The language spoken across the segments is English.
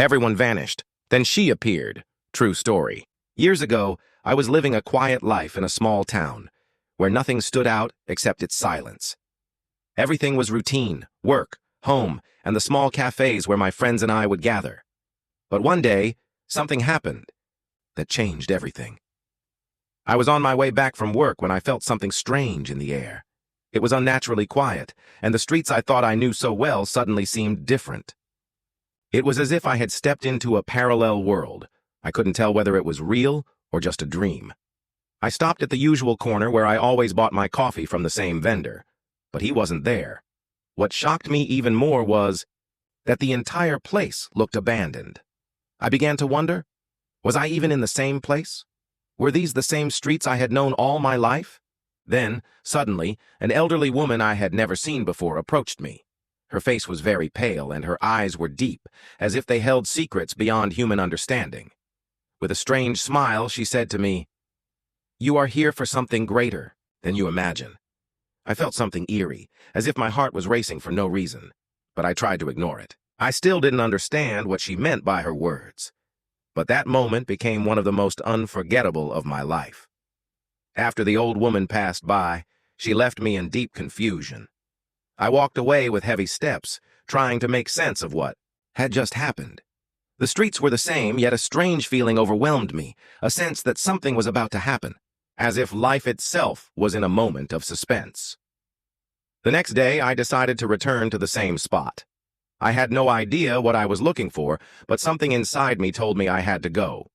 Everyone vanished. Then she appeared. True story. Years ago, I was living a quiet life in a small town, where nothing stood out except its silence. Everything was routine, work, home, and the small cafes where my friends and I would gather. But one day, something happened that changed everything. I was on my way back from work when I felt something strange in the air. It was unnaturally quiet, and the streets I thought I knew so well suddenly seemed different. It was as if I had stepped into a parallel world. I couldn't tell whether it was real or just a dream. I stopped at the usual corner where I always bought my coffee from the same vendor, but he wasn't there. What shocked me even more was that the entire place looked abandoned. I began to wonder, was I even in the same place? Were these the same streets I had known all my life? Then, suddenly, an elderly woman I had never seen before approached me. Her face was very pale and her eyes were deep, as if they held secrets beyond human understanding. With a strange smile, she said to me, "You are here for something greater than you imagine." I felt something eerie, as if my heart was racing for no reason, but I tried to ignore it. I still didn't understand what she meant by her words. But that moment became one of the most unforgettable of my life. After the old woman passed by, she left me in deep confusion. I walked away with heavy steps, trying to make sense of what had just happened. The streets were the same, yet a strange feeling overwhelmed me, a sense that something was about to happen, as if life itself was in a moment of suspense. The next day, I decided to return to the same spot. I had no idea what I was looking for, but something inside me told me I had to go.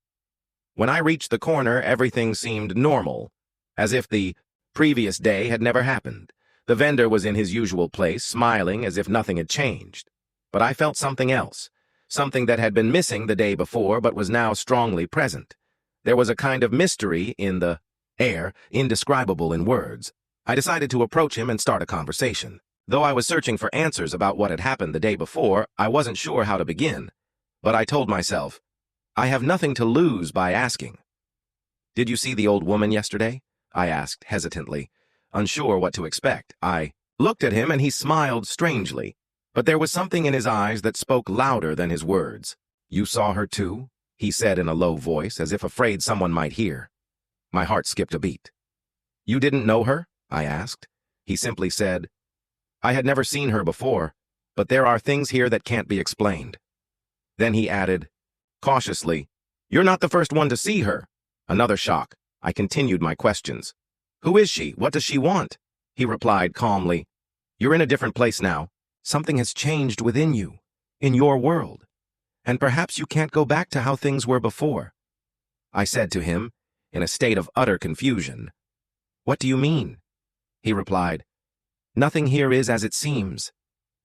When I reached the corner, everything seemed normal, as if the previous day had never happened. The vendor was in his usual place, smiling as if nothing had changed. But I felt something else, something that had been missing the day before but was now strongly present. There was a kind of mystery in the air, indescribable in words. I decided to approach him and start a conversation. Though I was searching for answers about what had happened the day before, I wasn't sure how to begin. But I told myself, I have nothing to lose by asking. "Did you see the old woman yesterday?" I asked hesitantly, unsure what to expect. I looked at him and he smiled strangely, but there was something in his eyes that spoke louder than his words. "You saw her too?" he said in a low voice, as if afraid someone might hear. My heart skipped a beat. "You didn't know her?" I asked. He simply said, "I had never seen her before, but there are things here that can't be explained." Then he added, cautiously, "You're not the first one to see her." Another shock. I continued my questions. "Who is she? What does she want?" He replied calmly, "You're in a different place now. Something has changed within you, in your world, and perhaps you can't go back to how things were before." I said to him, in a state of utter confusion, "What do you mean?" He replied, "Nothing here is as it seems.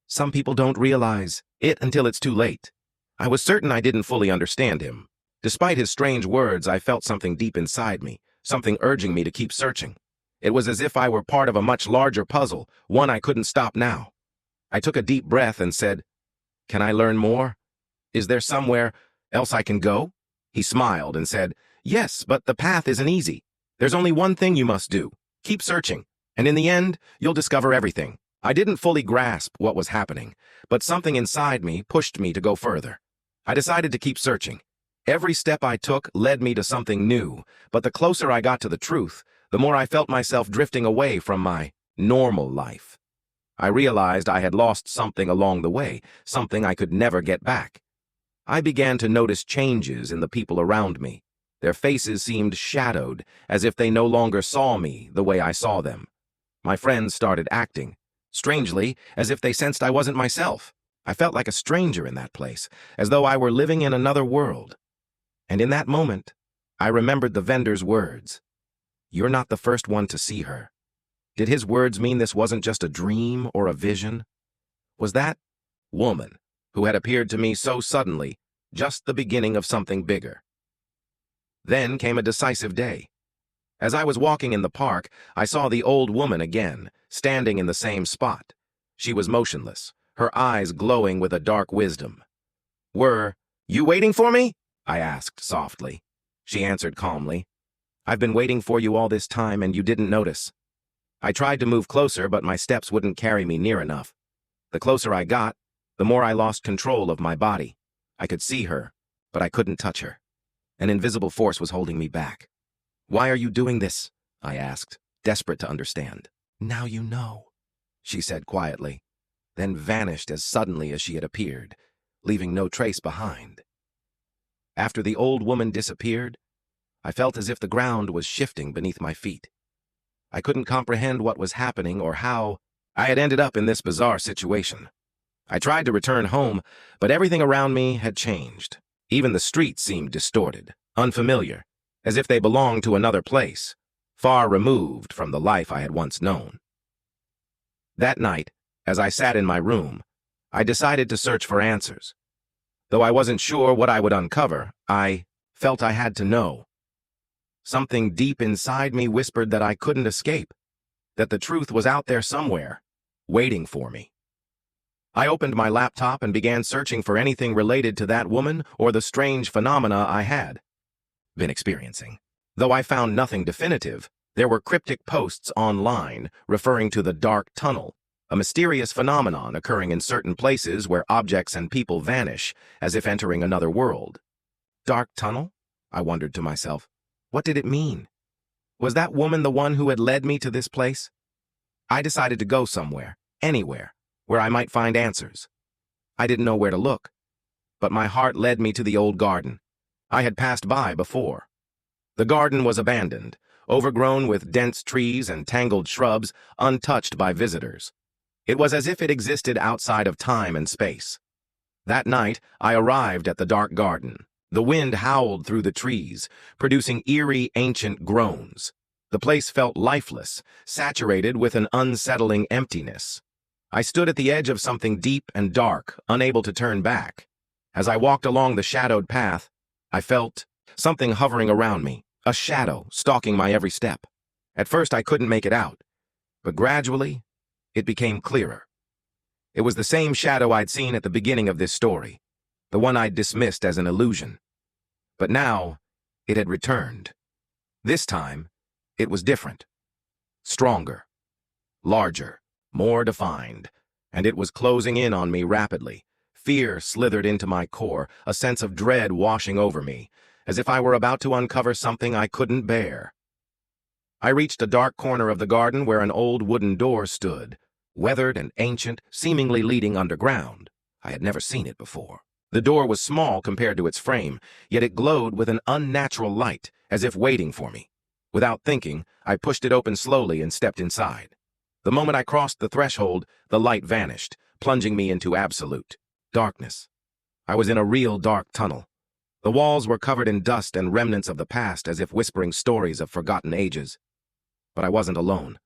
Some people don't realize it until it's too late." I was certain I didn't fully understand him. Despite his strange words, I felt something deep inside me, something urging me to keep searching. It was as if I were part of a much larger puzzle, one I couldn't stop now. I took a deep breath and said, "Can I learn more? Is there somewhere else I can go?" He smiled and said, "Yes, but the path isn't easy. There's only one thing you must do. Keep searching, and in the end, you'll discover everything." I didn't fully grasp what was happening, but something inside me pushed me to go further. I decided to keep searching. Every step I took led me to something new, but the closer I got to the truth, the more I felt myself drifting away from my normal life. I realized I had lost something along the way, something I could never get back. I began to notice changes in the people around me. Their faces seemed shadowed, as if they no longer saw me the way I saw them. My friends started acting, strangely, as if they sensed I wasn't myself. I felt like a stranger in that place, as though I were living in another world. And in that moment, I remembered the vendor's words. "You're not the first one to see her." Did his words mean this wasn't just a dream or a vision? Was that woman, who had appeared to me so suddenly, just the beginning of something bigger? Then came a decisive day. As I was walking in the park, I saw the old woman again, standing in the same spot. She was motionless, her eyes glowing with a dark wisdom. "Were you waiting for me?" I asked softly. She answered calmly, "I've been waiting for you all this time and you didn't notice." I tried to move closer, but my steps wouldn't carry me near enough. The closer I got, the more I lost control of my body. I could see her, but I couldn't touch her. An invisible force was holding me back. "Why are you doing this?" I asked, desperate to understand. "Now you know," she said quietly, then vanished as suddenly as she had appeared, leaving no trace behind. After the old woman disappeared, I felt as if the ground was shifting beneath my feet. I couldn't comprehend what was happening or how I had ended up in this bizarre situation. I tried to return home, but everything around me had changed. Even the streets seemed distorted, unfamiliar, as if they belonged to another place, far removed from the life I had once known. That night, as I sat in my room, I decided to search for answers. Though I wasn't sure what I would uncover, I felt I had to know. Something deep inside me whispered that I couldn't escape, that the truth was out there somewhere, waiting for me. I opened my laptop and began searching for anything related to that woman or the strange phenomena I had been experiencing. Though I found nothing definitive, there were cryptic posts online referring to the dark tunnel, a mysterious phenomenon occurring in certain places where objects and people vanish, as if entering another world. Dark tunnel? I wondered to myself. What did it mean? Was that woman the one who had led me to this place? I decided to go somewhere, anywhere, where I might find answers. I didn't know where to look, but my heart led me to the old garden I had passed by before. The garden was abandoned, overgrown with dense trees and tangled shrubs, untouched by visitors. It was as if it existed outside of time and space. That night, I arrived at the dark garden. The wind howled through the trees, producing eerie, ancient groans. The place felt lifeless, saturated with an unsettling emptiness. I stood at the edge of something deep and dark, unable to turn back. As I walked along the shadowed path, I felt something hovering around me, a shadow stalking my every step. At first I couldn't make it out, but gradually it became clearer. It was the same shadow I'd seen at the beginning of this story, the one I'd dismissed as an illusion. But now it had returned. This time, it was different. Stronger, larger, more defined, and it was closing in on me rapidly. Fear slithered into my core, a sense of dread washing over me, as if I were about to uncover something I couldn't bear. I reached a dark corner of the garden where an old wooden door stood, weathered and ancient, seemingly leading underground. I had never seen it before. The door was small compared to its frame, yet it glowed with an unnatural light, as if waiting for me. Without thinking, I pushed it open slowly and stepped inside. The moment I crossed the threshold, the light vanished, plunging me into absolute darkness. I was in a real dark tunnel. The walls were covered in dust and remnants of the past, as if whispering stories of forgotten ages. But I wasn't alone.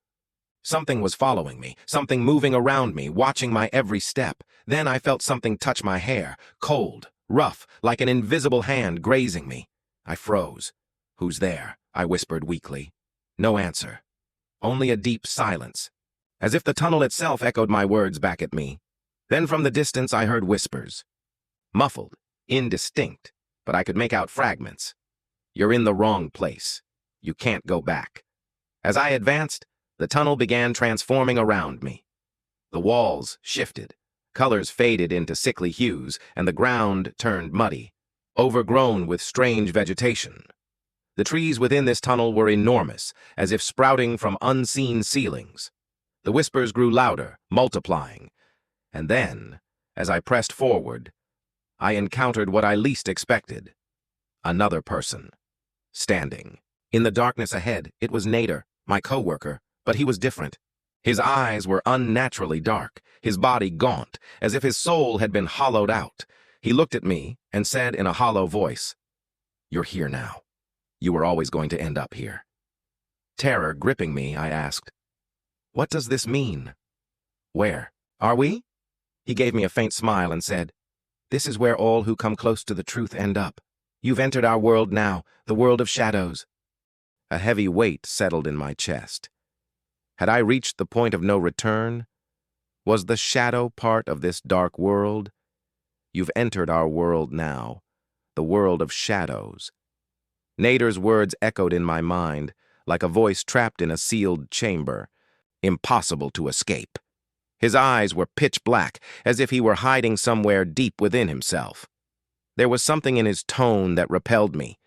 Something was following me, something moving around me, watching my every step. Then I felt something touch my hair, cold, rough, like an invisible hand grazing me. I froze. "Who's there?" I whispered weakly. No answer. Only a deep silence, as if the tunnel itself echoed my words back at me. Then from the distance I heard whispers. Muffled, indistinct, but I could make out fragments. "You're in the wrong place. You can't go back." As I advanced, the tunnel began transforming around me. The walls shifted, colors faded into sickly hues, and the ground turned muddy, overgrown with strange vegetation. The trees within this tunnel were enormous, as if sprouting from unseen ceilings. The whispers grew louder, multiplying. And then, as I pressed forward, I encountered what I least expected. Another person, standing. In the darkness ahead, it was Nader, my coworker, but he was different. His eyes were unnaturally dark, his body gaunt, as if his soul had been hollowed out. He looked at me and said in a hollow voice, "You're here now. You were always going to end up here." Terror gripping me, I asked, "What does this mean? Where are we?" He gave me a faint smile and said, "This is where all who come close to the truth end up. You've entered our world now, the world of shadows." A heavy weight settled in my chest. Had I reached the point of no return? Was the shadow part of this dark world? "You've entered our world now, the world of shadows." Nader's words echoed in my mind, like a voice trapped in a sealed chamber. Impossible to escape. His eyes were pitch black, as if he were hiding somewhere deep within himself. There was something in his tone that repelled me,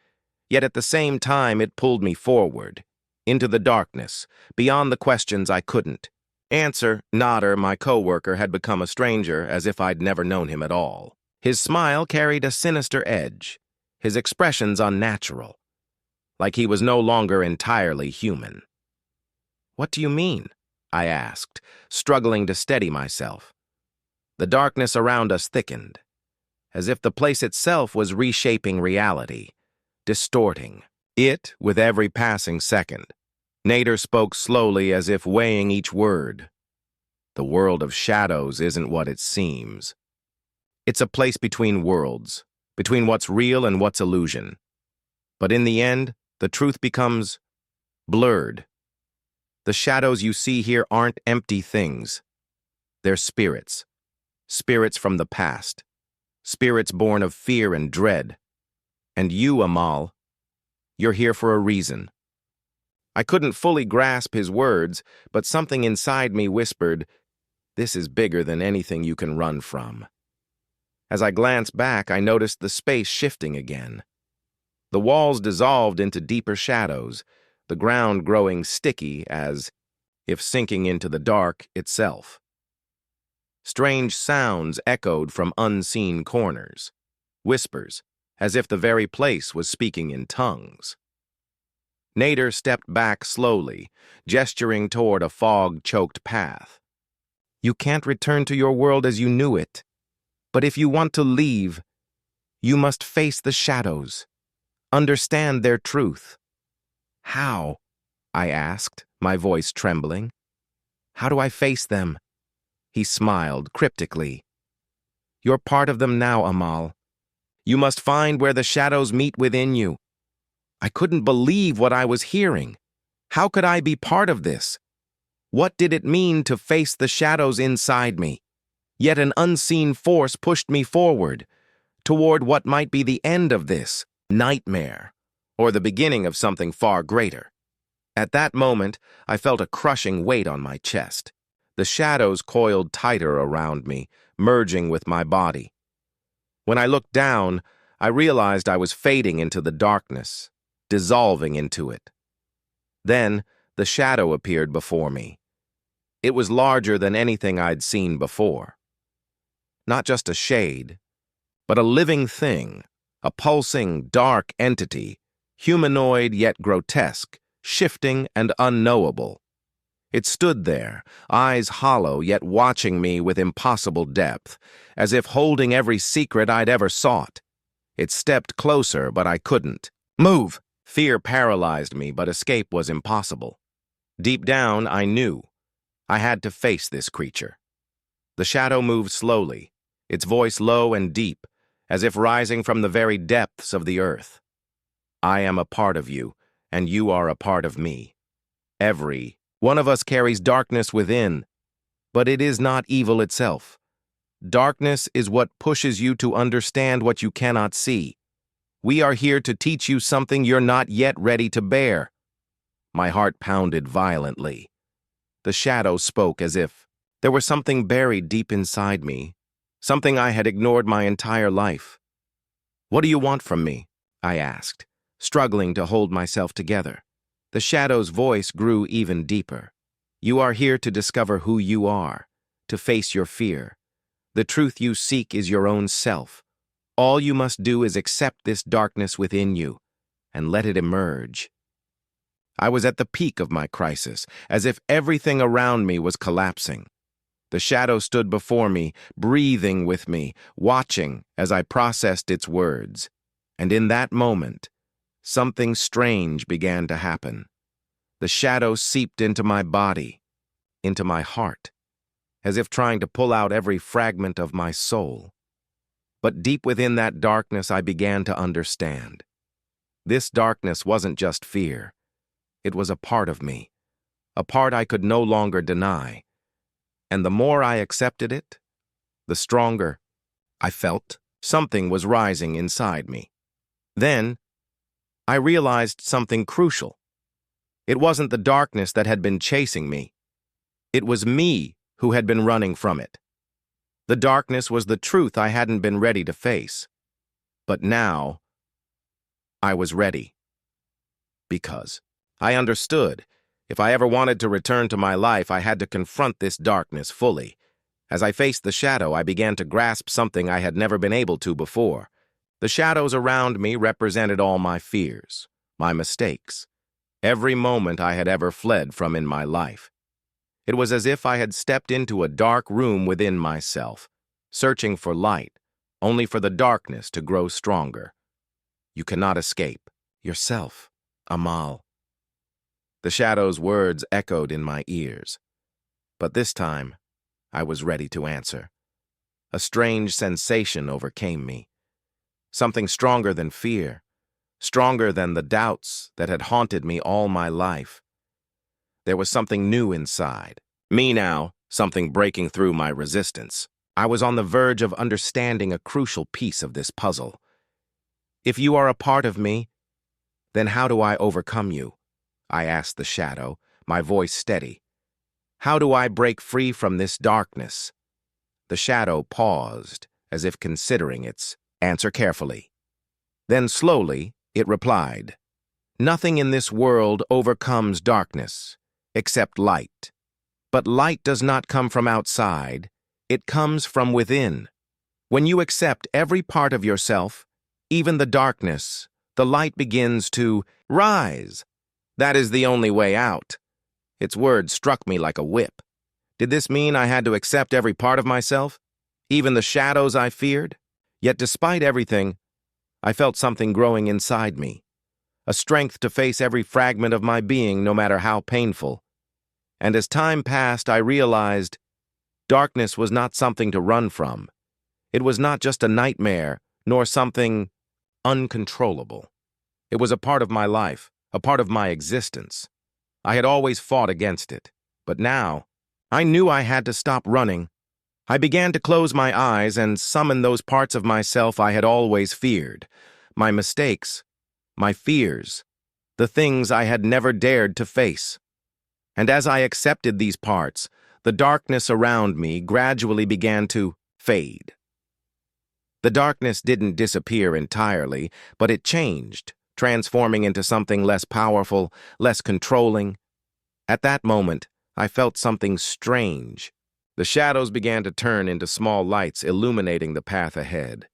yet at the same time it pulled me forward, into the darkness, beyond the questions I couldn't answer. Nodder, my coworker, had become a stranger, as if I'd never known him at all. His smile carried a sinister edge, his expressions unnatural, like he was no longer entirely human. "What do you mean?" I asked, struggling to steady myself. The darkness around us thickened, as if the place itself was reshaping reality, distorting it with every passing second. Nader spoke slowly, as if weighing each word. "The world of shadows isn't what it seems. It's a place between worlds, between what's real and what's illusion. But in the end, the truth becomes blurred. The shadows you see here aren't empty things. They're spirits. Spirits from the past. Spirits born of fear and dread. And you, Amal, you're here for a reason." I couldn't fully grasp his words, but something inside me whispered, "This is bigger than anything you can run from." As I glanced back, I noticed the space shifting again. The walls dissolved into deeper shadows, the ground growing sticky as if sinking into the dark itself. Strange sounds echoed from unseen corners, whispers, as if the very place was speaking in tongues. Nader stepped back slowly, gesturing toward a fog-choked path. "You can't return to your world as you knew it, but if you want to leave, you must face the shadows, understand their truth." "How?" I asked, my voice trembling. "How do I face them?" He smiled cryptically. "You're part of them now, Amal. You must find where the shadows meet within you." I couldn't believe what I was hearing. How could I be part of this? What did it mean to face the shadows inside me? Yet an unseen force pushed me forward, toward what might be the end of this nightmare, or the beginning of something far greater. At that moment, I felt a crushing weight on my chest. The shadows coiled tighter around me, merging with my body. When I looked down, I realized I was fading into the darkness, dissolving into it. Then, the shadow appeared before me. It was larger than anything I'd seen before. Not just a shade, but a living thing, a pulsing, dark entity, humanoid yet grotesque, shifting and unknowable. It stood there, eyes hollow yet watching me with impossible depth, as if holding every secret I'd ever sought. It stepped closer, but I couldn't move. Fear paralyzed me, but escape was impossible. Deep down, I knew I had to face this creature. The shadow moved slowly, its voice low and deep, as if rising from the very depths of the earth. "I am a part of you, and you are a part of me. Every one of us carries darkness within, but it is not evil itself. Darkness is what pushes you to understand what you cannot see. We are here to teach you something you're not yet ready to bear." My heart pounded violently. The shadow spoke as if there was something buried deep inside me, something I had ignored my entire life. "What do you want from me?" I asked, struggling to hold myself together. The shadow's voice grew even deeper. "You are here to discover who you are, to face your fear. The truth you seek is your own self. All you must do is accept this darkness within you and let it emerge." I was at the peak of my crisis, as if everything around me was collapsing. The shadow stood before me, breathing with me, watching as I processed its words. And in that moment, something strange began to happen. The shadow seeped into my body, into my heart, as if trying to pull out every fragment of my soul. But deep within that darkness, I began to understand. This darkness wasn't just fear. It was a part of me, a part I could no longer deny. And the more I accepted it, the stronger I felt something was rising inside me. Then, I realized something crucial. It wasn't the darkness that had been chasing me. It was me who had been running from it. The darkness was the truth I hadn't been ready to face. But now, I was ready. Because I understood. If I ever wanted to return to my life, I had to confront this darkness fully. As I faced the shadow, I began to grasp something I had never been able to before. The shadows around me represented all my fears, my mistakes, every moment I had ever fled from in my life. It was as if I had stepped into a dark room within myself, searching for light, only for the darkness to grow stronger. You cannot escape yourself, Amal. The shadow's words echoed in my ears. But this time, I was ready to answer. A strange sensation overcame me. Something stronger than fear, stronger than the doubts that had haunted me all my life. There was something new inside. Me now, something breaking through my resistance. I was on the verge of understanding a crucial piece of this puzzle. If you are a part of me, then how do I overcome you? I asked the shadow, my voice steady. How do I break free from this darkness? The shadow paused, as if considering its answer carefully. Then slowly, it replied, Nothing in this world overcomes darkness, except light. But light does not come from outside, it comes from within. When you accept every part of yourself, even the darkness, the light begins to rise. That is the only way out. Its words struck me like a whip. Did this mean I had to accept every part of myself, even the shadows I feared? Yet despite everything, I felt something growing inside me, a strength to face every fragment of my being, no matter how painful. And as time passed, I realized darkness was not something to run from. It was not just a nightmare, nor something uncontrollable. It was a part of my life, a part of my existence. I had always fought against it, but now, I knew I had to stop running. I began to close my eyes and summon those parts of myself I had always feared, my mistakes, my fears, the things I had never dared to face. And as I accepted these parts, the darkness around me gradually began to fade. The darkness didn't disappear entirely, but it changed, transforming into something less powerful, less controlling. At that moment, I felt something strange. The shadows began to turn into small lights, illuminating the path ahead.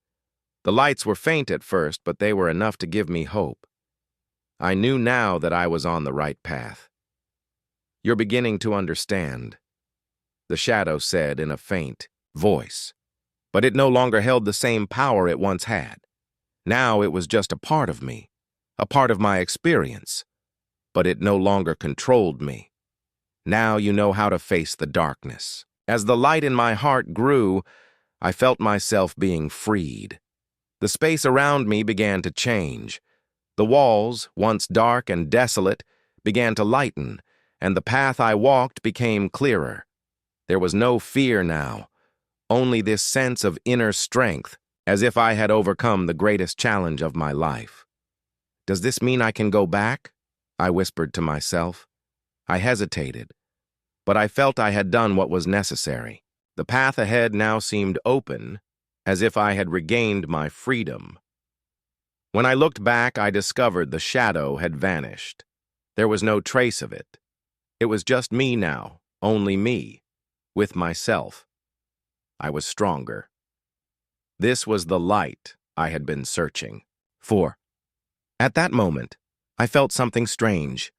The lights were faint at first, but they were enough to give me hope. I knew now that I was on the right path. You're beginning to understand, the shadow said in a faint voice. But it no longer held the same power it once had. Now it was just a part of me, a part of my experience. But it no longer controlled me. Now you know how to face the darkness. As the light in my heart grew, I felt myself being freed. The space around me began to change. The walls, once dark and desolate, began to lighten, and the path I walked became clearer. There was no fear now, only this sense of inner strength, as if I had overcome the greatest challenge of my life. Does this mean I can go back? I whispered to myself. I hesitated, but I felt I had done what was necessary. The path ahead now seemed open, as if I had regained my freedom. When I looked back, I discovered the shadow had vanished. There was no trace of it. It was just me now, only me, with myself. I was stronger. This was the light I had been searching for. At that moment, I felt something strange.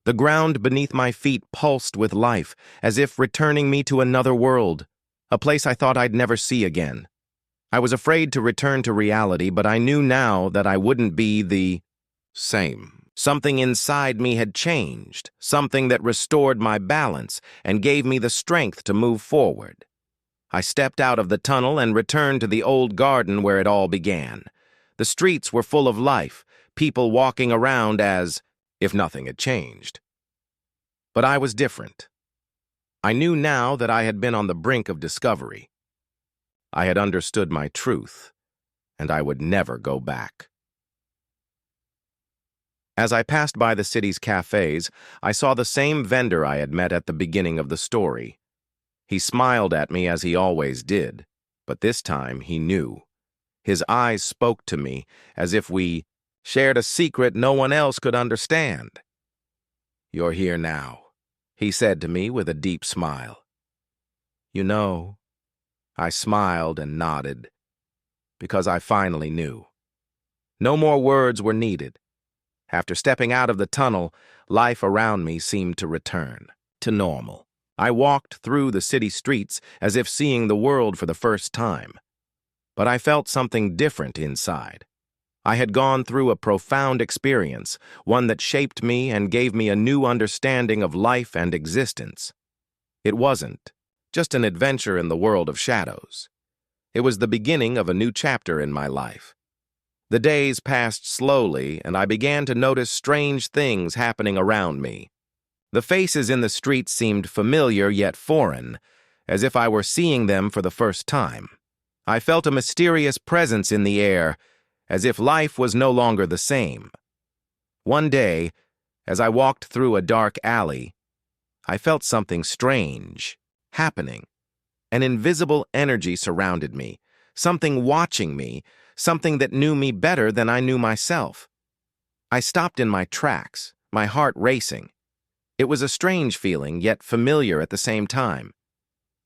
The ground beneath my feet pulsed with life, as if returning me to another world, a place I thought I'd never see again. I was afraid to return to reality, but I knew now that I wouldn't be the same. Something inside me had changed, something that restored my balance and gave me the strength to move forward. I stepped out of the tunnel and returned to the old garden where it all began. The streets were full of life, people walking around as if nothing had changed. But I was different. I knew now that I had been on the brink of discovery. I had understood my truth, and I would never go back. As I passed by the city's cafes, I saw the same vendor I had met at the beginning of the story. He smiled at me as he always did, but this time he knew. His eyes spoke to me as if we shared a secret no one else could understand. "You're here now," he said to me with a deep smile. "You know," I smiled and nodded, because I finally knew. No more words were needed. After stepping out of the tunnel, life around me seemed to return to normal. I walked through the city streets as if seeing the world for the first time. But I felt something different inside. I had gone through a profound experience, one that shaped me and gave me a new understanding of life and existence. It wasn't just an adventure in the world of shadows. It was the beginning of a new chapter in my life. The days passed slowly, and I began to notice strange things happening around me. The faces in the streets seemed familiar yet foreign, as if I were seeing them for the first time. I felt a mysterious presence in the air, as if life was no longer the same. One day, as I walked through a dark alley, I felt something strange happening. An invisible energy surrounded me, something watching me, something that knew me better than I knew myself. I stopped in my tracks, my heart racing. It was a strange feeling, yet familiar at the same time.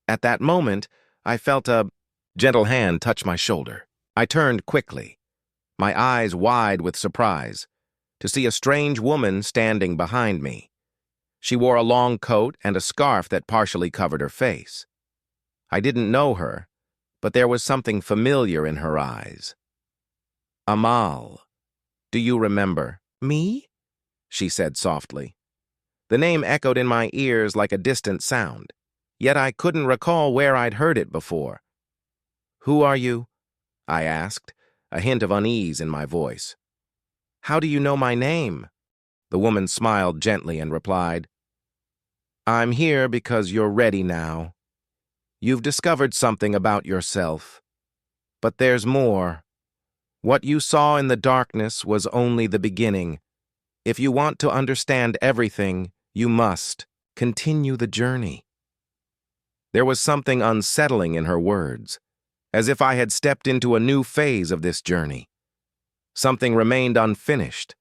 At that moment, I felt a gentle hand touch my shoulder. I turned quickly, my eyes wide with surprise, to see a strange woman standing behind me. She wore a long coat and a scarf that partially covered her face. I didn't know her, but there was something familiar in her eyes. "Amal, do you remember me?" she said softly. The name echoed in my ears like a distant sound, yet I couldn't recall where I'd heard it before. "Who are you?" I asked, a hint of unease in my voice. "How do you know my name?" The woman smiled gently and replied, "I'm here because you're ready now. You've discovered something about yourself. But there's more. What you saw in the darkness was only the beginning. If you want to understand everything, you must continue the journey." There was something unsettling in her words, as if I had stepped into a new phase of this journey. Something remained unfinished,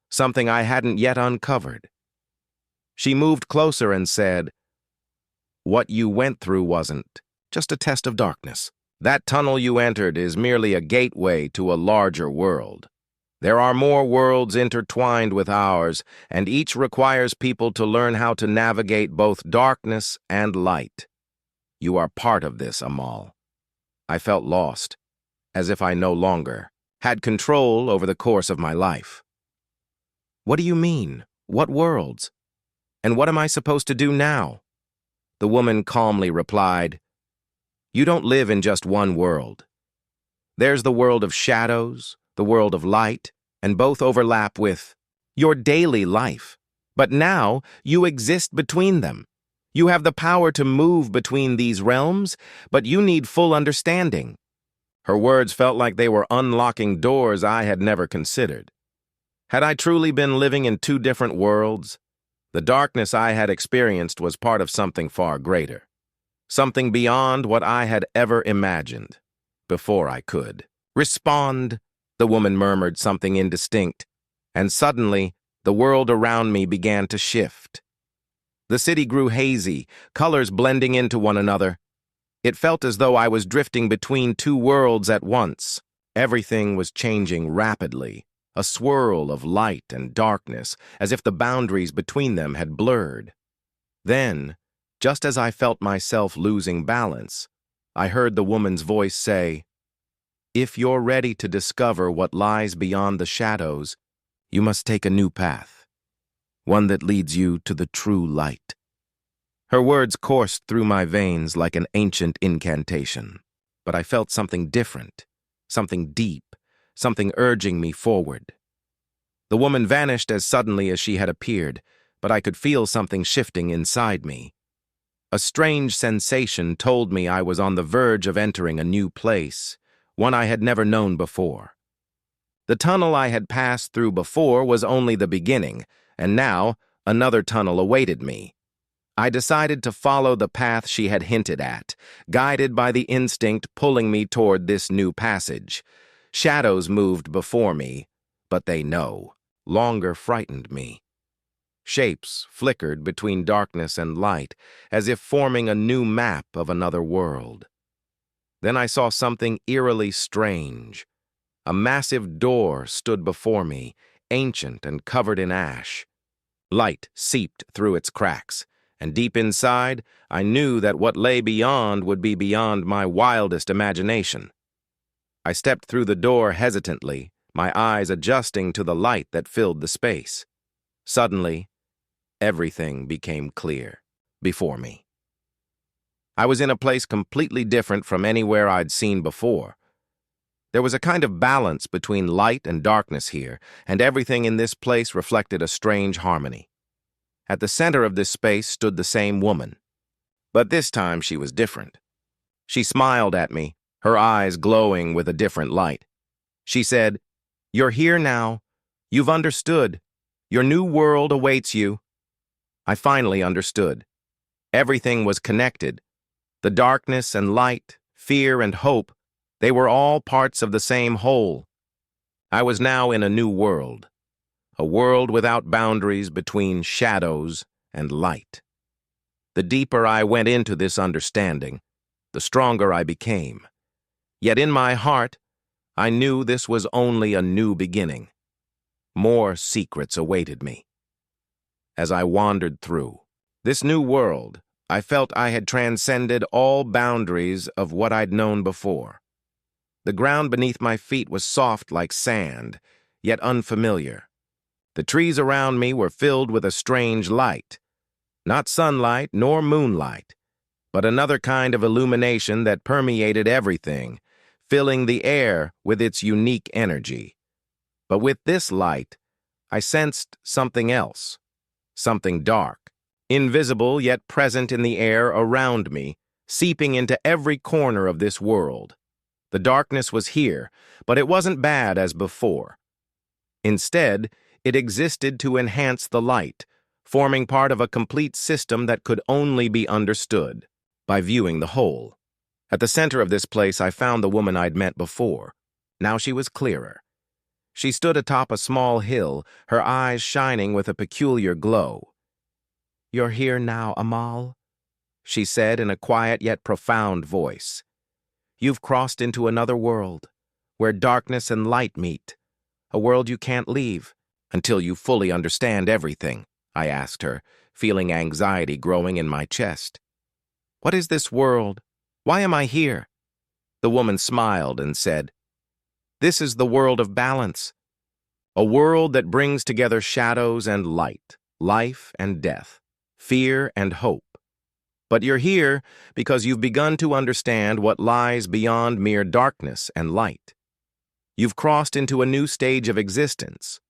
something I hadn't yet uncovered. She moved closer and said, "What you went through wasn't just a test of darkness. That tunnel you entered is merely a gateway to a larger world. There are more worlds intertwined with ours, and each requires people to learn how to navigate both darkness and light. You are part of this, Amal." I felt lost, as if I no longer had control over the course of my life. "What do you mean? What worlds? And what am I supposed to do now?" The woman calmly replied, "You don't live in just one world. There's the world of shadows, the world of light, and both overlap with your daily life. But now you exist between them. You have the power to move between these realms, but you need full understanding." Her words felt like they were unlocking doors I had never considered. Had I truly been living in two different worlds? The darkness I had experienced was part of something far greater, something beyond what I had ever imagined. Before I could respond, the woman murmured something indistinct, and suddenly the world around me began to shift. The city grew hazy, colors blending into one another. It felt as though I was drifting between two worlds at once. Everything was changing rapidly, a swirl of light and darkness, as if the boundaries between them had blurred. Then, just as I felt myself losing balance, I heard the woman's voice say, "If you're ready to discover what lies beyond the shadows, you must take a new path, one that leads you to the true light." Her words coursed through my veins like an ancient incantation, but I felt something different, something deep, something urging me forward. The woman vanished as suddenly as she had appeared, but I could feel something shifting inside me. A strange sensation told me I was on the verge of entering a new place, one I had never known before. The tunnel I had passed through before was only the beginning, and now another tunnel awaited me. I decided to follow the path she had hinted at, guided by the instinct pulling me toward this new passage. Shadows moved before me, but they no longer frightened me. Shapes flickered between darkness and light, as if forming a new map of another world. Then I saw something eerily strange. A massive door stood before me, ancient and covered in ash. Light seeped through its cracks, and deep inside, I knew that what lay beyond would be beyond my wildest imagination. I stepped through the door hesitantly, my eyes adjusting to the light that filled the space. Suddenly, everything became clear before me. I was in a place completely different from anywhere I'd seen before. There was a kind of balance between light and darkness here, and everything in this place reflected a strange harmony. At the center of this space stood the same woman, but this time she was different. She smiled at me, her eyes glowing with a different light. She said, "You're here now. You've understood. Your new world awaits you." I finally understood. Everything was connected. The darkness and light, fear and hope, they were all parts of the same whole. I was now in a new world, a world without boundaries between shadows and light. The deeper I went into this understanding, the stronger I became. Yet in my heart, I knew this was only a new beginning. More secrets awaited me. As I wandered through this new world, I felt I had transcended all boundaries of what I'd known before. The ground beneath my feet was soft like sand, yet unfamiliar. The trees around me were filled with a strange light, not sunlight nor moonlight, but another kind of illumination that permeated everything, filling the air with its unique energy. But with this light, I sensed something else, something dark, invisible yet present in the air around me, seeping into every corner of this world. The darkness was here, but it wasn't bad as before. Instead, it existed to enhance the light, forming part of a complete system that could only be understood by viewing the whole. At the center of this place, I found the woman I'd met before. Now she was clearer. She stood atop a small hill, her eyes shining with a peculiar glow. "You're here now, Amal," she said in a quiet yet profound voice. "You've crossed into another world, where darkness and light meet, a world you can't leave until you fully understand everything," I asked her, feeling anxiety growing in my chest. "What is this world? Why am I here?" The woman smiled and said, "This is the world of balance, a world that brings together shadows and light, life and death, fear and hope. But you're here because you've begun to understand what lies beyond mere darkness and light. You've crossed into a new stage of existence.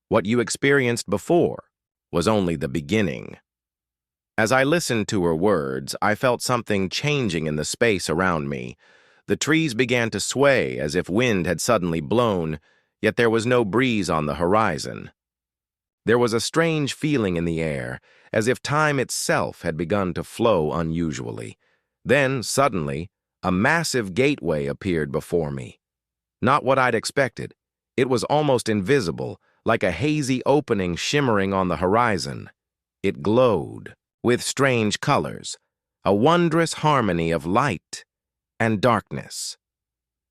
What you experienced before was only the beginning." As I listened to her words, I felt something changing in the space around me. The trees began to sway as if wind had suddenly blown, yet there was no breeze on the horizon. There was a strange feeling in the air, as if time itself had begun to flow unusually. Then, suddenly, a massive gateway appeared before me. Not what I'd expected. It was almost invisible, like a hazy opening shimmering on the horizon. It glowed with strange colors, a wondrous harmony of light and darkness.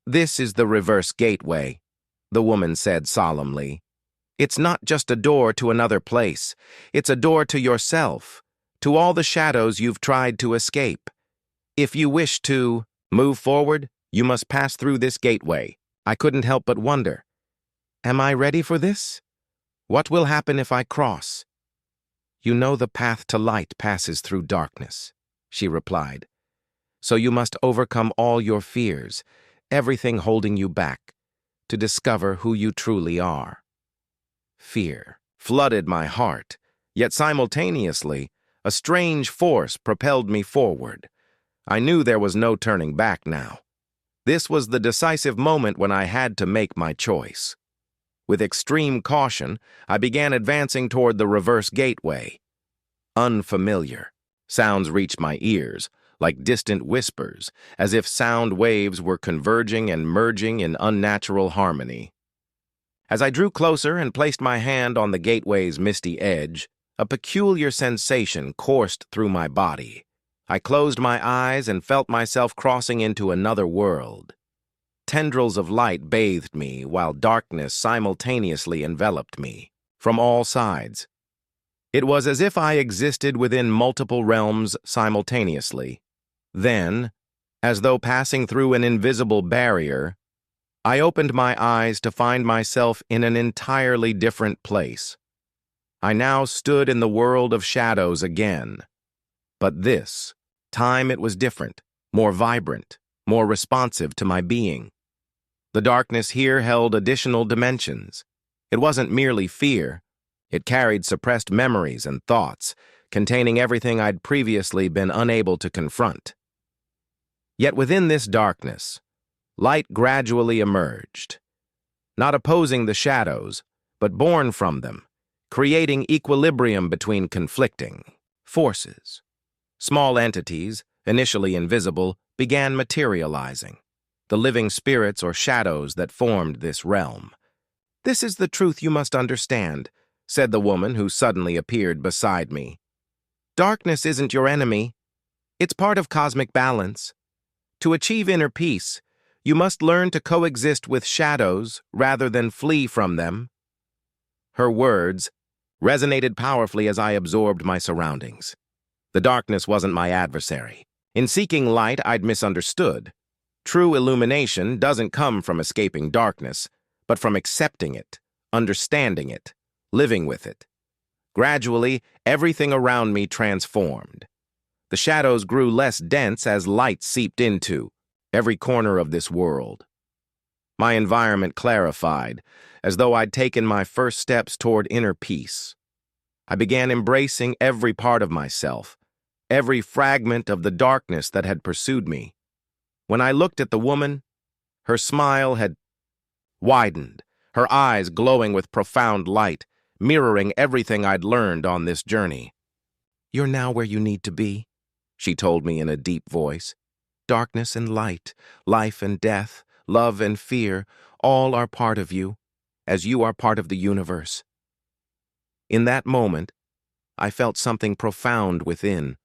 "This is the reverse gateway," the woman said solemnly. "It's not just a door to another place. It's a door to yourself, to all the shadows you've tried to escape. If you wish to move forward, you must pass through this gateway." I couldn't help but wonder, am I ready for this? What will happen if I cross? "You know the path to light passes through darkness," she replied. "So you must overcome all your fears, everything holding you back, to discover who you truly are." Fear flooded my heart, yet simultaneously, a strange force propelled me forward. I knew there was no turning back now. This was the decisive moment when I had to make my choice. With extreme caution, I began advancing toward the reverse gateway. Unfamiliar sounds reached my ears, like distant whispers, as if sound waves were converging and merging in unnatural harmony. As I drew closer and placed my hand on the gateway's misty edge, a peculiar sensation coursed through my body. I closed my eyes and felt myself crossing into another world. Tendrils of light bathed me, while darkness simultaneously enveloped me, from all sides. It was as if I existed within multiple realms simultaneously. Then, as though passing through an invisible barrier, I opened my eyes to find myself in an entirely different place. I now stood in the world of shadows again. But this time it was different, more vibrant, more responsive to my being. The darkness here held additional dimensions. It wasn't merely fear. It carried suppressed memories and thoughts, containing everything I'd previously been unable to confront. Yet within this darkness, light gradually emerged, not opposing the shadows, but born from them, creating equilibrium between conflicting forces. Small entities, initially invisible, began materializing, the living spirits or shadows that formed this realm. "This is the truth you must understand," said the woman who suddenly appeared beside me. "Darkness isn't your enemy. It's part of cosmic balance. To achieve inner peace, you must learn to coexist with shadows rather than flee from them." Her words resonated powerfully as I absorbed my surroundings. The darkness wasn't my adversary. In seeking light, I'd misunderstood. True illumination doesn't come from escaping darkness, but from accepting it, understanding it, living with it. Gradually, everything around me transformed. The shadows grew less dense as light seeped into every corner of this world. My environment clarified, as though I'd taken my first steps toward inner peace. I began embracing every part of myself, every fragment of the darkness that had pursued me. When I looked at the woman, her smile had widened, her eyes glowing with profound light, mirroring everything I'd learned on this journey. "You're now where you need to be," she told me in a deep voice. "Darkness and light, life and death, love and fear, all are part of you, as you are part of the universe." In that moment, I felt something profound within,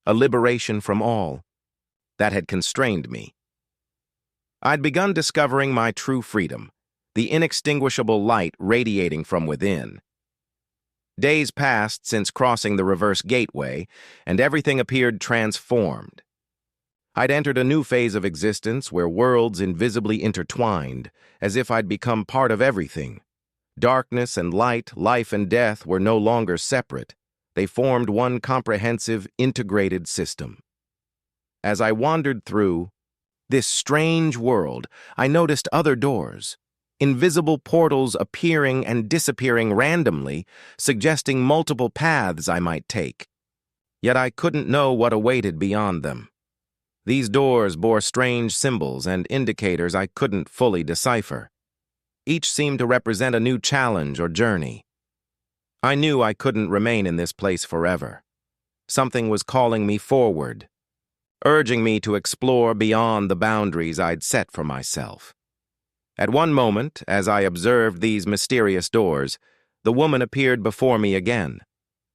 a liberation from all that had constrained me. I'd begun discovering my true freedom, the inextinguishable light radiating from within. Days passed since crossing the reverse gateway, and everything appeared transformed. I'd entered a new phase of existence where worlds invisibly intertwined, as if I'd become part of everything. Darkness and light, life and death were no longer separate. They formed one comprehensive, integrated system. As I wandered through this strange world, I noticed other doors, invisible portals appearing and disappearing randomly, suggesting multiple paths I might take. Yet I couldn't know what awaited beyond them. These doors bore strange symbols and indicators I couldn't fully decipher. Each seemed to represent a new challenge or journey. I knew I couldn't remain in this place forever. Something was calling me forward, urging me to explore beyond the boundaries I'd set for myself. At one moment, as I observed these mysterious doors, the woman appeared before me again.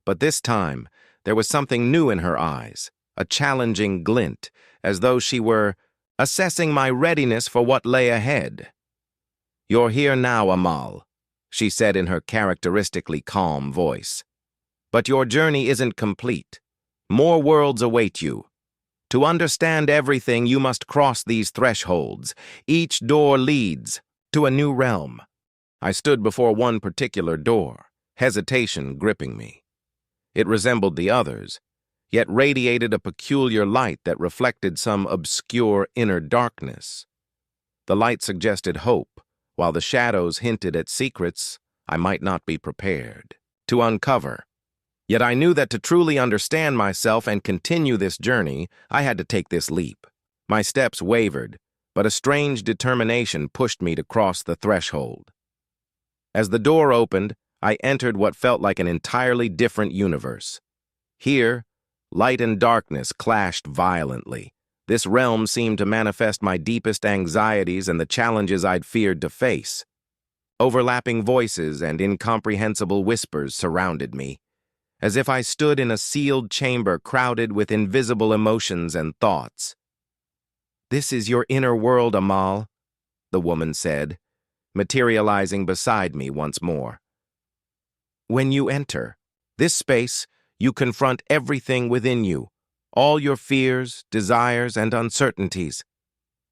But this time, there was something new in her eyes, a challenging glint, as though she were assessing my readiness for what lay ahead. "You're here now, Amal," she said in her characteristically calm voice. "But your journey isn't complete. More worlds await you. To understand everything, you must cross these thresholds. Each door leads to a new realm." I stood before one particular door, hesitation gripping me. It resembled the others, yet radiated a peculiar light that reflected some obscure inner darkness. The light suggested hope, while the shadows hinted at secrets I might not be prepared to uncover. Yet I knew that to truly understand myself and continue this journey, I had to take this leap. My steps wavered, but a strange determination pushed me to cross the threshold. As the door opened, I entered what felt like an entirely different universe. Here, Light and darkness clashed violently. This realm seemed to manifest my deepest anxieties and the challenges I'd feared to face. Overlapping voices and incomprehensible whispers surrounded me, as if I stood in a sealed chamber crowded with invisible emotions and thoughts. "This is your inner world, Amal," the woman said, materializing beside me once more. "When you enter this space, you confront everything within you, all your fears, desires, and uncertainties."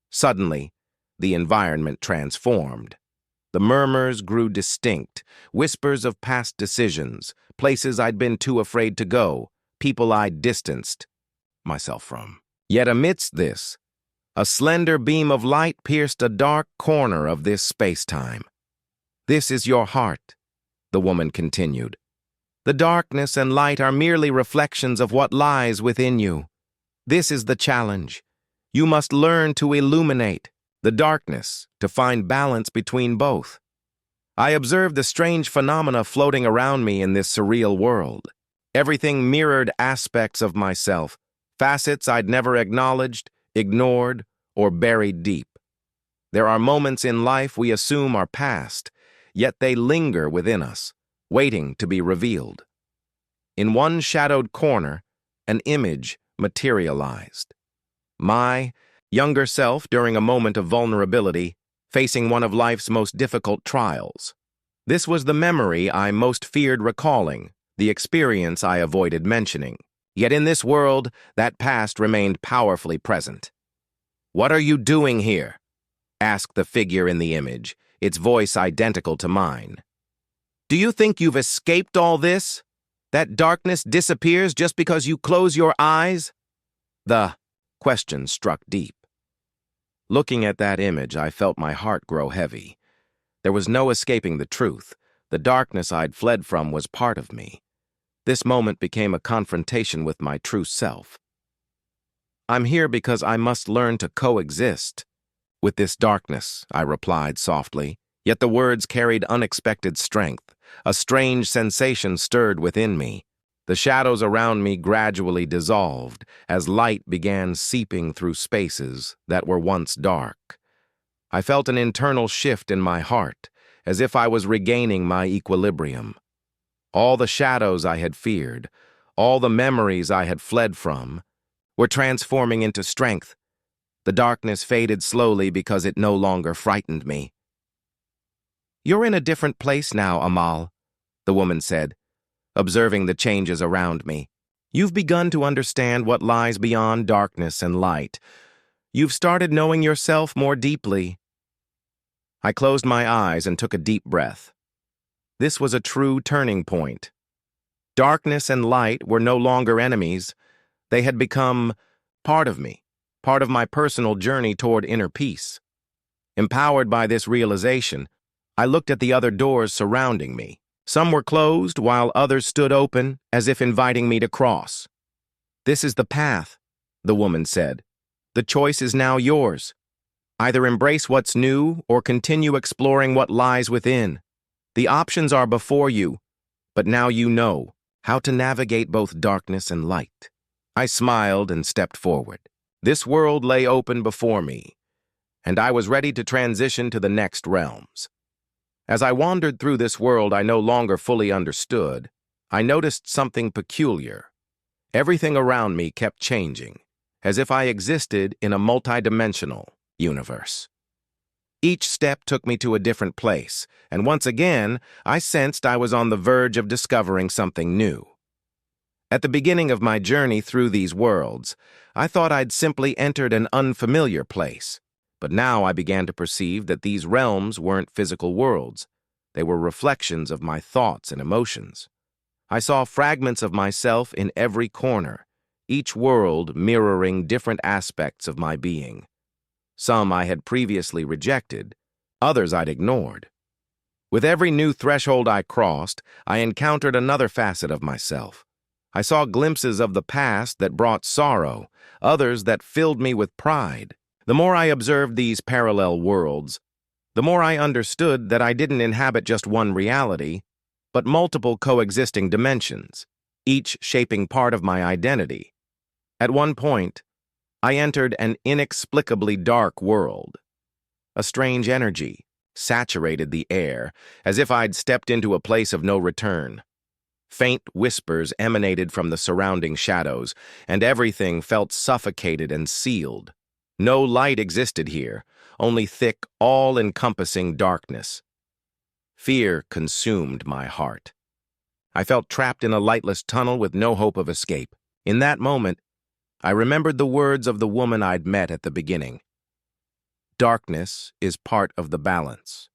Suddenly, the environment transformed. The murmurs grew distinct, whispers of past decisions, places I'd been too afraid to go, people I'd distanced myself from. Yet amidst this, a slender beam of light pierced a dark corner of this space-time. "This is your heart," the woman continued. "The darkness and light are merely reflections of what lies within you. This is the challenge. You must learn to illuminate the darkness to find balance between both." I observed the strange phenomena floating around me in this surreal world. Everything mirrored aspects of myself, facets I'd never acknowledged, ignored, or buried deep. There are moments in life we assume are past, yet they linger within us, waiting to be revealed. In one shadowed corner, an image materialized. My younger self during a moment of vulnerability, facing one of life's most difficult trials. This was the memory I most feared recalling, the experience I avoided mentioning. Yet in this world, that past remained powerfully present. "What are you doing here?" asked the figure in the image, its voice identical to mine. "Do you think you've escaped all this? That darkness disappears just because you close your eyes?" The question struck deep. Looking at that image, I felt my heart grow heavy. There was no escaping the truth. The darkness I'd fled from was part of me. This moment became a confrontation with my true self. "I'm here because I must learn to coexist with this darkness," I replied softly, yet the words carried unexpected strength. A strange sensation stirred within me. The shadows around me gradually dissolved as light began seeping through spaces that were once dark. I felt an internal shift in my heart, as if I was regaining my equilibrium. All the shadows I had feared, all the memories I had fled from, were transforming into strength. The darkness faded slowly because it no longer frightened me. "You're in a different place now, Amal," the woman said, observing the changes around me. "You've begun to understand what lies beyond darkness and light. You've started knowing yourself more deeply." I closed my eyes and took a deep breath. This was a true turning point. Darkness and light were no longer enemies. They had become part of me, part of my personal journey toward inner peace. Empowered by this realization, I looked at the other doors surrounding me. Some were closed, while others stood open, as if inviting me to cross. "This is the path," the woman said. "The choice is now yours. Either embrace what's new or continue exploring what lies within. The options are before you, but now you know how to navigate both darkness and light." I smiled and stepped forward. This world lay open before me, and I was ready to transition to the next realms. As I wandered through this world I no longer fully understood, I noticed something peculiar. Everything around me kept changing, as if I existed in a multidimensional universe. Each step took me to a different place, and once again, I sensed I was on the verge of discovering something new. At the beginning of my journey through these worlds, I thought I'd simply entered an unfamiliar place. But now I began to perceive that these realms weren't physical worlds. They were reflections of my thoughts and emotions. I saw fragments of myself in every corner, each world mirroring different aspects of my being. Some I had previously rejected, others I'd ignored. With every new threshold I crossed, I encountered another facet of myself. I saw glimpses of the past that brought sorrow, others that filled me with pride. The more I observed these parallel worlds, the more I understood that I didn't inhabit just one reality, but multiple coexisting dimensions, each shaping part of my identity. At one point, I entered an inexplicably dark world. A strange energy saturated the air, as if I'd stepped into a place of no return. Faint whispers emanated from the surrounding shadows, and everything felt suffocated and sealed. No light existed here, only thick, all-encompassing darkness. Fear consumed my heart. I felt trapped in a lightless tunnel with no hope of escape. In that moment, I remembered the words of the woman I'd met at the beginning. Darkness is part of the balance.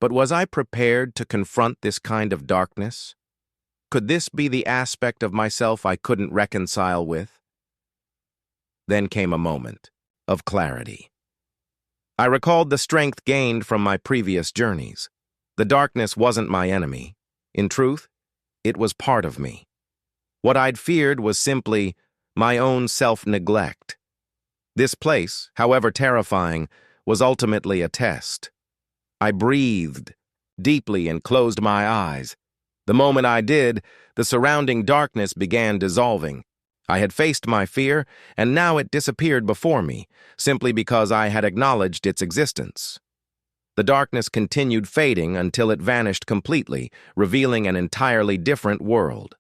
But was I prepared to confront this kind of darkness? Could this be the aspect of myself I couldn't reconcile with? Then came a moment of clarity. I recalled the strength gained from my previous journeys. The darkness wasn't my enemy. In truth, it was part of me. What I'd feared was simply my own self-neglect. This place, however terrifying, was ultimately a test. I breathed deeply and closed my eyes. The moment I did, the surrounding darkness began dissolving. I had faced my fear, and now it disappeared before me, simply because I had acknowledged its existence. The darkness continued fading until it vanished completely, revealing an entirely different world.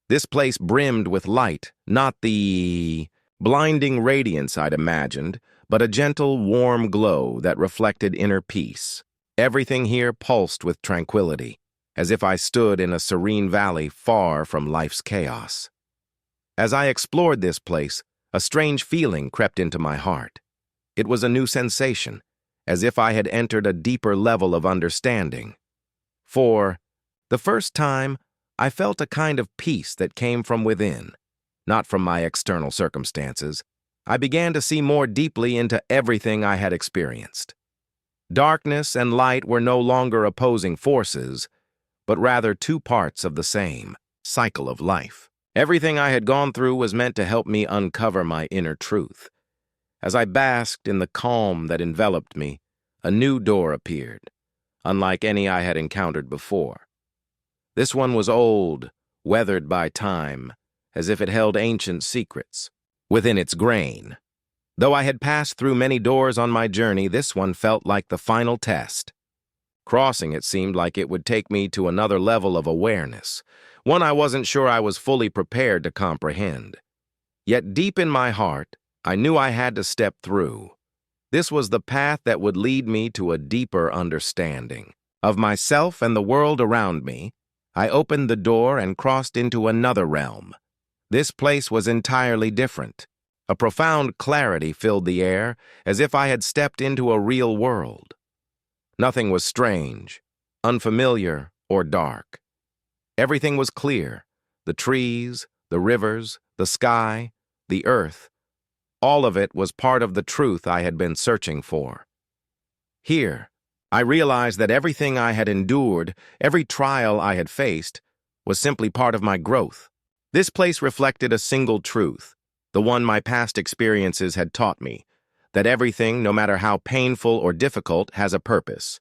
This place brimmed with light, not the blinding radiance I'd imagined, but a gentle, warm glow that reflected inner peace. Everything here pulsed with tranquility, as if I stood in a serene valley far from life's chaos. As I explored this place, a strange feeling crept into my heart. It was a new sensation, as if I had entered a deeper level of understanding. For the first time, I felt a kind of peace that came from within, not from my external circumstances. I began to see more deeply into everything I had experienced. Darkness and light were no longer opposing forces, but rather two parts of the same cycle of life. Everything I had gone through was meant to help me uncover my inner truth. As I basked in the calm that enveloped me, a new door appeared, unlike any I had encountered before. This one was old, weathered by time, as if it held ancient secrets within its grain. Though I had passed through many doors on my journey, this one felt like the final test. Crossing it seemed like it would take me to another level of awareness, one I wasn't sure I was fully prepared to comprehend. Yet deep in my heart, I knew I had to step through. This was the path that would lead me to a deeper understanding of myself and the world around me. I opened the door and crossed into another realm. This place was entirely different. A profound clarity filled the air, as if I had stepped into a real world. Nothing was strange, unfamiliar, or dark. Everything was clear. The trees, the rivers, the sky, the earth. All of it was part of the truth I had been searching for. Here, I realized that everything I had endured, every trial I had faced, was simply part of my growth. This place reflected a single truth, the one my past experiences had taught me, that everything, no matter how painful or difficult, has a purpose.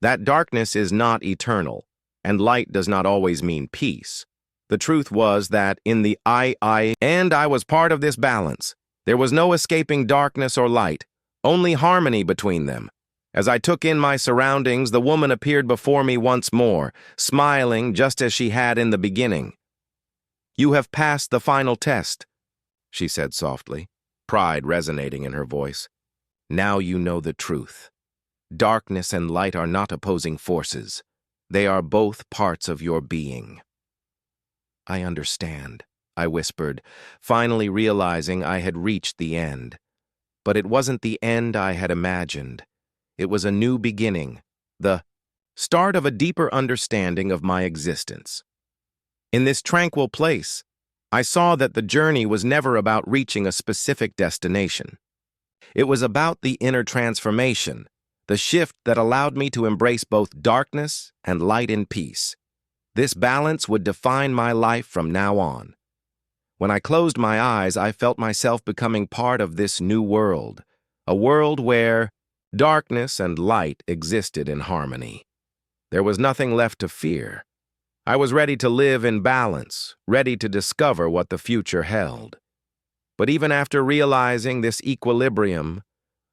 That darkness is not eternal, and light does not always mean peace. The truth was that in the I was part of this balance. There was no escaping darkness or light, only harmony between them. As I took in my surroundings, the woman appeared before me once more, smiling just as she had in the beginning. "You have passed the final test," she said softly, pride resonating in her voice. "Now you know the truth. Darkness and light are not opposing forces. They are both parts of your being." "I understand," I whispered, finally realizing I had reached the end. But it wasn't the end I had imagined. It was a new beginning, the start of a deeper understanding of my existence. In this tranquil place, I saw that the journey was never about reaching a specific destination. It was about the inner transformation, the shift that allowed me to embrace both darkness and light in peace. This balance would define my life from now on. When I closed my eyes, I felt myself becoming part of this new world, a world where darkness and light existed in harmony. There was nothing left to fear. I was ready to live in balance, ready to discover what the future held. But even after realizing this equilibrium,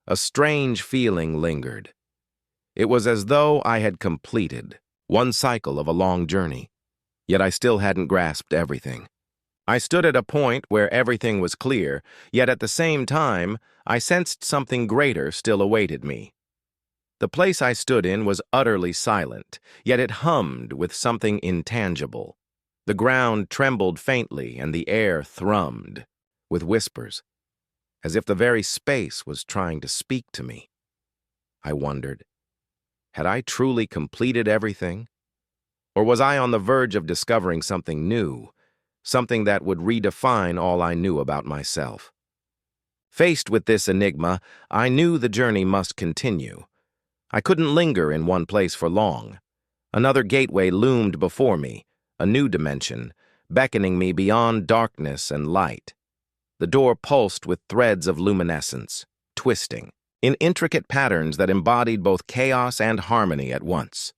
a strange feeling lingered. It was as though I had completed one cycle of a long journey, yet I still hadn't grasped everything. I stood at a point where everything was clear, yet at the same time, I sensed something greater still awaited me. The place I stood in was utterly silent, yet it hummed with something intangible. The ground trembled faintly and the air thrummed with whispers, as if the very space was trying to speak to me. I wondered, had I truly completed everything? Or was I on the verge of discovering something new, something that would redefine all I knew about myself? Faced with this enigma, I knew the journey must continue. I couldn't linger in one place for long. Another gateway loomed before me, a new dimension, beckoning me beyond darkness and light. The door pulsed with threads of luminescence, twisting, in intricate patterns that embodied both chaos and harmony at once.